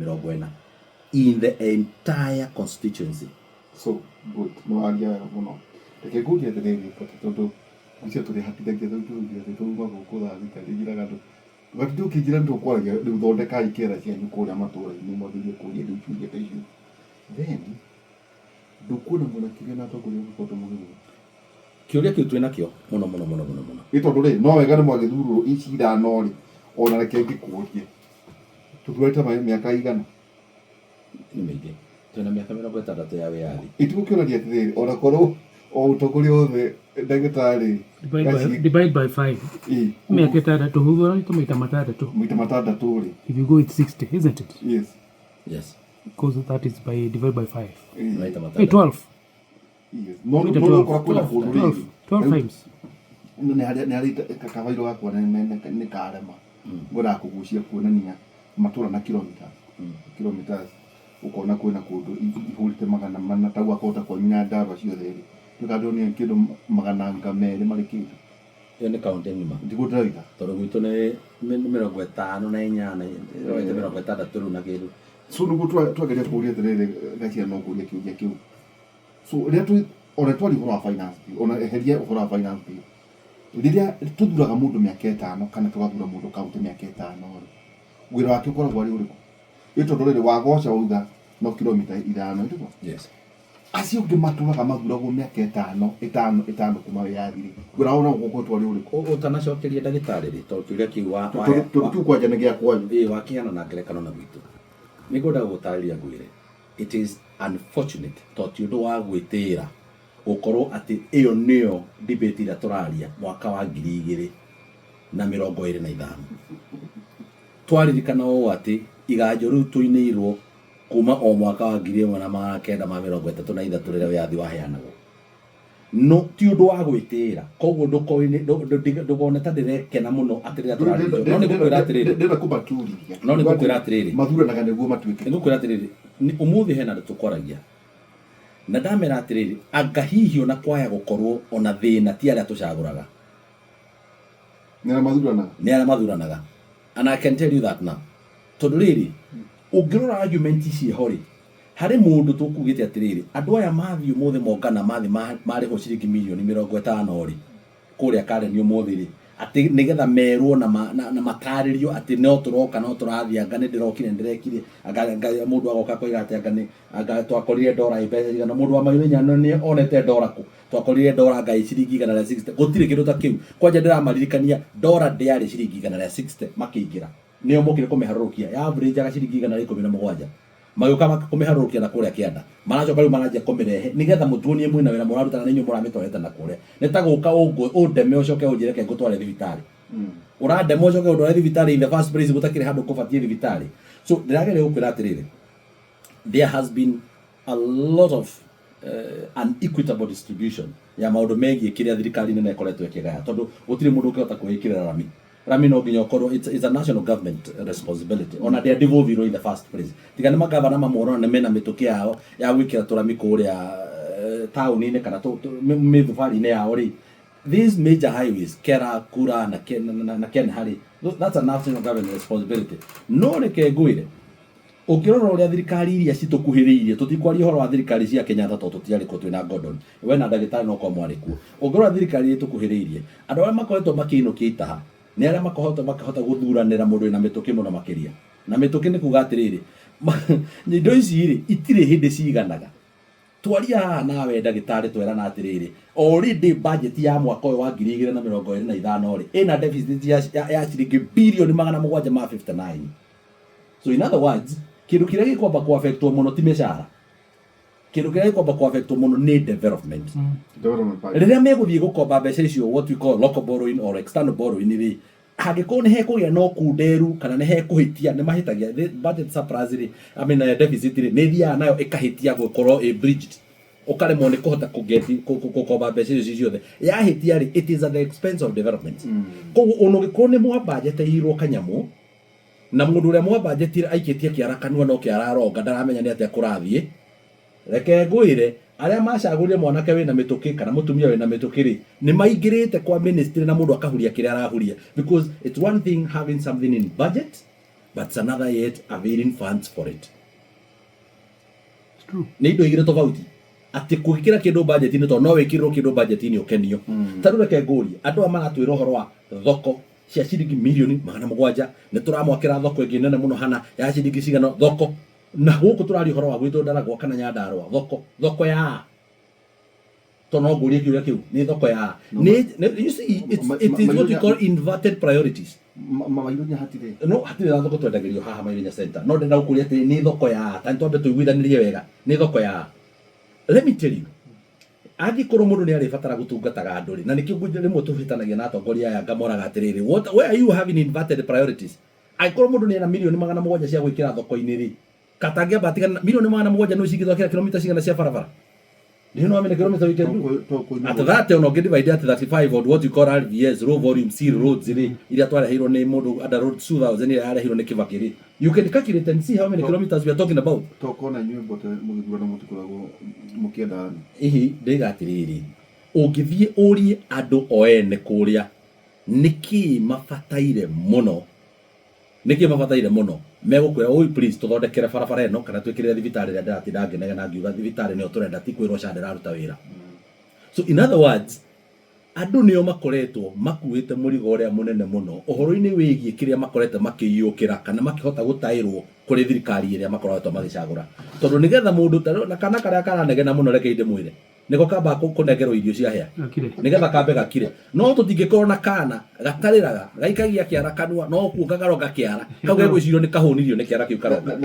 40 in the entire constituency. So good. No aria muno. Reke kuria thiriri tondu icio turi hatithagia tuuga gukura thirikari igiraga andu gati tukinjira ndu kwaragia riu thondeka ikera cianyu kuria matura-ini mwambie kuria riu tuge ta icio. Then ndukuna muna kiria na atongoria gukondo mugiru kiuria kiu twina kio muno itondu ri no wega ni mwagithurwo ici ithano ri ona reke ngikurie tutwete miaka igana ni mingi twina miaka 60 ya wiathi itukionaria atiriri ona korwo o utongoria othe ndagitari divide by 5 miaka 6 huvura ito maita matatu ri if you go with 60 isn't it? Yes because that is by divide by 5 maita matatu 12 yes no kwa kuna 12 times ne hari kakawairo gakwa ne karema ngora kugucia kuonania matura na kilometers ukona kwina kundu ihurite magana mana tagwa kota kwa Nyandarua ciothe ri tukadoni kindu magana ngamere marikite yo ni county ngima ndigutraitha toro gwitu ni 58 na 8 roite 63 na kiru so nugu twageria kuria tiriri gacia no kuria kiuria kiu so ria ona twari hora finance ona heria hora finance riria tuthuraga mundu miaka 5 kana tugathura mundu kaunti miaka 5 wira wake ukoragwo ari uriku ito ndorere wagoca uga no kilomita 5 ndiko yes acio ngimaturaga mathuragwo miaka 5 kuma yathiri wira ona guko twari uriku utanacokeria ndagitari ri to kiuria kiu wa tu kwanja ne gya kwanyu wakiana na ngerekano na gwitu nigoda gutariria ngwire it is unfortunate to tiundu wa gwitira ukorwo ati iyo niyo debate ira turaria mwaka wa 2025 twaririkana o ati igajo riu tuinirwo kuma o mwaka wa 1933 riria wiathi waheanagwo no tiundu wa gwitira koguo ndukone ta ndirekena muno ati riria turaria no nigukwira atiriri ndira kubaturiria no nigukwira atiriri mathuranaga niguo matuike nigukwira atiriri umuthi hena ndutukoragia na ndamera atiriri anga hihi ona kwaya gukorwo ona thina ti aria tucaguraga ni aria mathuranaga and I can tell you that now tondu riri ungirora argument ici hori hari mundu tukugite atiriri andu aya mathi umuthe mongana mathi mari ho ciringi milioni 50 ri kuria Karen umuthi ri ati nigetha merwo na mataririo ati no turoka no turathia ngane ndirokire ndirekire anga mundu agoka koiga ati anga twakorire dora ibe na mundu wa mairenya ni onete dora ku twakorire dora ngai ciringi 160 gutire kindu ta kiu kwanja ndiramalirikania dora ndiari ciringi 160 makiingira nio mukire kumiharurukia ya average aga ciringi 117 mayuka kumiharurukia na kuria kianda maracoka riu maranjia kumirehe nigetha mutuonie mwina wira murarutana ninyu muramitwarete na kuria nitaguka undeme ucoke unjire ke ngutware thibitari urandeme ucoke undware thibitari in the first place gutakire handu kubatie thibitari so ndiragere gukwira atiriri there has been a lot of unequitable distribution ya maundu megie kiria thirikari nene ikoretwo ikigaya tondu gutire mundu ukihota kuikirira rami no nginya ukorwo it's a national government responsibility ona dia devolve in the first place tigana magavana mamoro na mena mituki yao ya gwikira turami kuria town-ini kana mithufari-ini yao ri these major highways Kera Kura na Kenhari that's a national government responsibility no reke ngwire ukirora uria thirikari iria citukuhiriirie tutikwaria horo wa thirikari cia Kenya to tutiari ko twina Gordon we na ndagitari no kwa mwariku ukirora thirikari itukuhiriirie andu aria makoretwo makiinukia itaha ni aria makahota guthuranira mundu na mituki muno makiria na mituki ni kuga atiriri indo ici ri itire hindi ciganaga twaria nawe ndagitari twera atiriri already budget ya mwaka wa 2025 ri ina deficit ya ciringi bilioni 759 so in other words kindu kiria gikomba ku affect muno ti meshara kindu kiria gikomba ku affect muno ni development riria meguthie gukomba mbeca icio what we call local borrowing or external borrowing ri hagiko ni hekugia no kunderu kana ni hekuhitia ni mahitagia budget surplus ri I mean deficit ri ni thia nayo ikahitia gukorwo a bridged ukaremwo ni kuhota kugeti gukomba mbeca icio ciothe yahitia ri it is at the expense of development koguo ono giko ni mwa budget irwo kanyamu na mundu uria mwa budget aikitie kiarakanwa no kiararonga ndaramenya ni atia kurathie reke ngwire aria macagurire mwanake wina mituki kana mutumia wina mituki ri ni maingirite kwa ministry na mundu akahuria kiria arahuria because it's one thing having something in budget but it's another yet availing funds for it. It's true. Nĩ indo igĩrĩ tofauti. Atĩ kũgĩkĩra kĩndũ budget-inĩ to no wĩkĩrĩrwo kĩndũ budget-inĩ ũkenio. Ta rĩu reke ngũrie andũ aya maratwĩra ũhoro wa thoko cia ciringi mirioni 700 nĩ tũramwakĩra thoko ĩngĩ nene mũno hana ya ciringi cigana thoko na gũkũ tũraria ũhoro wa gwitũ Ndaragwa kana Nyandarua thoko ya to no ngũrie kĩũria kĩu nĩ thoko ya you see it is what we call inverted priorities. Mawairunya hatire No hatire thoko twendagĩrio haha Mairunya center no ndenda gũkũria atĩ nĩ thoko ya tani twambe tũiguithanĩrie wega nĩ thoko ya. Let me tell you, angĩkorwo mũndũ nĩ arĩbatara gũtungataga andũ rĩ na nĩkĩo rĩmwe tũhĩtanagia na atongoria aya ngamoraga atĩrĩrĩ where are you having inverted priorities? Angĩkorwo mũndũ nĩ ena mirioni 700 cia gwĩkĩra thoko-inĩ rĩ katangĩamba atigana mirioni 700 no cingĩthokera kilomita cigana cia barabara. Do you know how many kilometers we can do? At that on get divided at 35 or what you call RVS, low volume C roads iria twarehirwo nĩ mũndũ under road 2000 iria yarehirwo nĩ Kibaki. You can calculate and see how many kilometers we are talking about. Tokona nyuĩ Mbote mũgĩthurana mũtikoragwo mũkĩenda ihi ndĩgatirĩrĩ ũngĩthiĩ ũrie andũ o ene kũrĩa nĩkĩ mabataire mũno megũkwĩra oi please tũthondekere barabara ĩno kana twĩkĩrĩre thibitarĩ ĩrĩa ndĩratinda ngenega na ngiuga thibitarĩ nĩyo tũrenda ti kwĩrwo ca ndĩraruta wĩra. So in other words andũ nĩo makoretwo makuĩte mũrigo ũrĩa mũnene mũno ũhoro-inĩ wĩgiĩ kĩrĩa makorete makĩiyũkĩra kana makĩhota gũtaĩrwo kũrĩ thirikari ĩrĩa makoretwo magĩcagũra tondũ nĩgetha mũndũ na kana karĩa karanegena mũno reke inde mwĩre nĩko kamba kũnegerwo irio ciahĩa nĩgetha kambe gakire no tũtingĩkorwo na kana gatarĩraga gaikagia kĩara kanua no kuo gagaronga kĩara kau gegwĩcirio nĩ kahũnirio nĩ kĩara kĩu karonga.